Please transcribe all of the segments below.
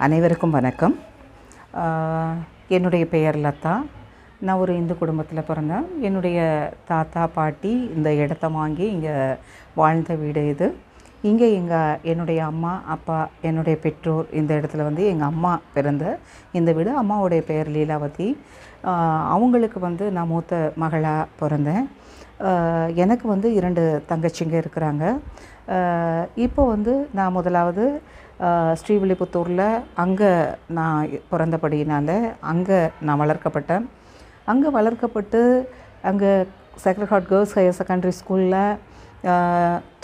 அனைவருக்கும் வணக்கம். என்னுடைய பெயர் லதா. நான் ஒரு இந்து குடும்பத்தில் பிறந்தேன். என்னுடைய தாத்தா பாட்டி இந்த இடத்த வாங்கி இங்கே வாழ்ந்த வீடு இது. இங்கே என்னுடைய அம்மா அப்பா என்னுடைய பெற்றோர் இந்த இடத்துல எங்கள் அம்மா பிறந்த இந்த வீடு. அம்மாவுடைய பெயர் லீலாவதி. அவங்களுக்கு நான் மூத்த மகளாக பிறந்தேன். எனக்கு 2 தங்கச்சிங்க இருக்கிறாங்க. இப்போ நான் முதலாவது ஸ்ரீவில்லிபுத்தூரில் அங்கே நான் பிறந்தபடியினால் அங்கே நான் வளர்க்கப்பட்டேன். அங்கே வளர்க்கப்பட்டு அங்கே Sacred Heart Girls Higher Secondary ஸ்கூலில்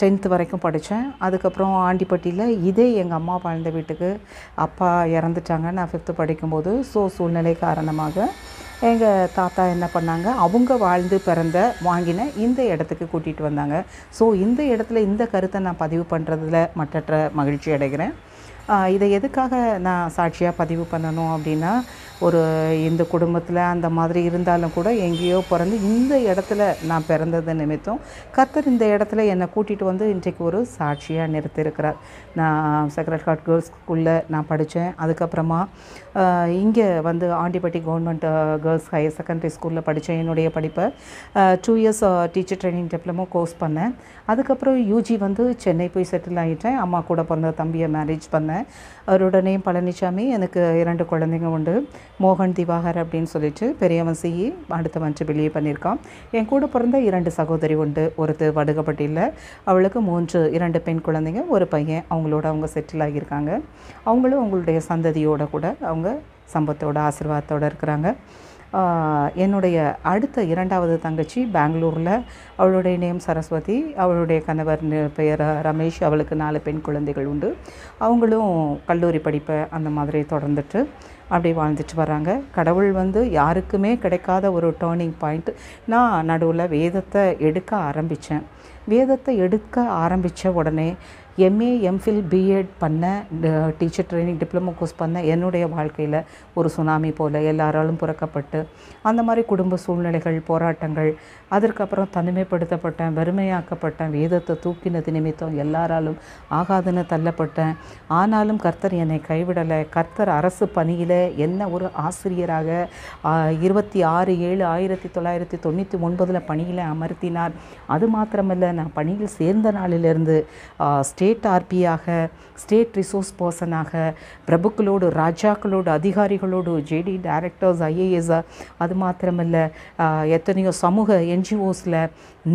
10th வரைக்கும் படித்தேன். அதுக்கப்புறம் ஆண்டிப்பட்டியில் இதே எங்கள் அம்மா வாழ்ந்த வீட்டுக்கு அப்பா இறந்துட்டாங்க நான் 5th படிக்கும்போது. சூழ்நிலை காரணமாக எங்கள் தாத்தா என்ன பண்ணாங்க, அவங்க வாழ்ந்து வாங்கின இந்த இடத்துக்கு கூட்டிகிட்டு வந்தாங்க. இந்த இடத்துல இந்த கருத்தை நான் பதிவு பண்ணுறதுல மற்றற்ற மகிழ்ச்சி அடைகிறேன். இதை எதுக்காக நான் சாட்சியாக பதிவு பண்ணணும் அப்படின்னா, ஒரு இந்த குடும்பத்தில் அந்த மாதிரி இருந்தாலும் கூட எங்கேயோ பிறந்து இந்த இடத்துல நான் பிறந்தது நிமித்தம் கர்த்தர் இந்த இடத்துல என்னை கூட்டிகிட்டு இன்றைக்கு ஒரு சாட்சியாக நிறுத்தியிருக்கிறார். நான் சேக்ரட் ஹார்ட் கேர்ள்ஸ் ஸ்கூலில் நான் படித்தேன். அதுக்கப்புறமா இங்கே Andipatti government girls Higher Secondary ஸ்கூலில் படித்தேன். என்னுடைய படிப்பை 2 years teacher training diploma course பண்ணேன். அதுக்கப்புறம் யூஜி சென்னை போய் செட்டில் ஆகிட்டேன். அம்மா கூட பிறந்த தம்பியை மேரேஜ் பண்ணேன். அவரோட நேம் பழனிசாமி. எனக்கு 2 குழந்தைங்க உண்டு. மோகன் திவாகர் அப்படின்னு சொல்லிட்டு பெரியவன் சிஇ, அடுத்தவன் பிலியே பண்ணியிருக்கான். என் கூட பிறந்த 2 சகோதரி உண்டு. ஒருத்தர் வடுகப்பட்டியில், அவளுக்கு 2 பெண் குழந்தைங்க, ஒரு பையன். அவங்க செட்டில் ஆகியிருக்காங்க. அவங்களும் அவங்களுடைய சந்ததியோடு கூட அவங்க சம்பத்தோட ஆசீர்வாதத்தோடு இருக்கிறாங்க. என்னுடைய அடுத்த 2வது தங்கச்சி பெங்களூரில், அவளுடைய நேம் சரஸ்வதி. அவளுடைய கணவர் பெயர் ரமேஷ். அவளுக்கு 4 பெண் குழந்தைகள் உண்டு. அவங்களும் கல்லூரி படிப்பை அந்த மாதிரி தொடர்ந்துட்டு அப்படி வாழ்ந்துட்டு வராங்க. கடவுள் யாருக்குமே கிடைக்காத ஒரு டேர்னிங் பாயிண்ட். நான் நடுவில் வேதத்தை எடுக்க ஆரம்பித்த உடனே எம்ஏ எம்ஃபில் பிஎட் பண்ண, டீச்சர் ட்ரைனிங் டிப்ளமோ கோர்ஸ் பண்ண என்னுடைய வாழ்க்கையில் ஒரு சுனாமி போல் எல்லாராலும் புறக்கப்பட்டு அந்த மாதிரி குடும்ப சூழ்நிலைகள், போராட்டங்கள், அதற்கப்புறம் தனிமைப்படுத்தப்பட்டேன், வெறுமையாக்கப்பட்டேன், வேதத்தை தூக்கினது நிமித்தம் எல்லாராலும் ஆகாதுன்னு தள்ளப்பட்டேன். ஆனாலும் கர்த்தர் என்னை கைவிடலை. கர்த்தர் அரசு பணியில் என்ன ஒரு ஆசிரியராக 26/7/1999 பணியில் அமர்த்தினார். அது மாத்திரமல்ல, நான் பணியில் சேர்ந்த நாளிலிருந்து ஸ்டேட் ஆர்பியாக, ஸ்டேட் ரிசோர்ஸ் பர்சனாக, பிரபுக்களோடு, ராஜாக்களோடு, அதிகாரிகளோடு, ஜேடி டைரக்டர்ஸ், ஐஏஎஸ், அது மாத்திரமல்ல எத்தனையோ சமூக என்ஜிஓஸில்,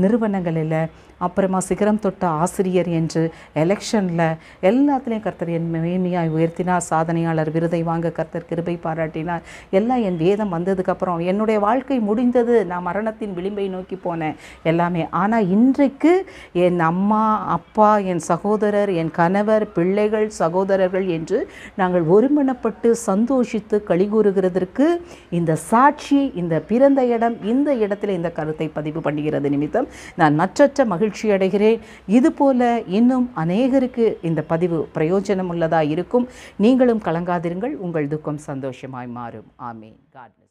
நிறுவனங்களில், அப்புறமா சிகரம் தொட்ட ஆசிரியர் என்று எலெக்ஷனில் எல்லாத்துலேயும் கர்த்தர் என் மேன்மையாய் உயர்த்தினார். சாதனையாளர் விருதை வாங்க கர்த்தர் கிருபை பாராட்டினார். எல்லாம் என் வேதம் வந்ததுக்கப்புறம் என்னுடைய வாழ்க்கை முடிந்தது. நான் மரணத்தின் விளிம்பை நோக்கி போனேன் எல்லாமே. ஆனால் இன்றைக்கு என் அம்மா அப்பா, என் சகோதரர், என் கணவர், பிள்ளைகள், சகோதரர்கள் என்று நாங்கள் ஒருமனப்பட்டு சந்தோஷித்து களிகூறுகிறதற்கு இந்த சாட்சி, இந்த பிறந்த இடம், இந்த இடத்துல இந்த கருத்தை பதிவு பண்ணுகிறது நிமித்தம் நான் மற்றற்ற மகிழ்ச்சி அடைகிறேன். இதுபோல இன்னும் அநேகருக்கு இந்த பதிவு பிரயோஜனம் உள்ளதாக இருக்கும். நீங்களும் கலங்காதிருங்கள். உங்கள் துக்கம் சந்தோஷமாய் மாறும். ஆமென். காட்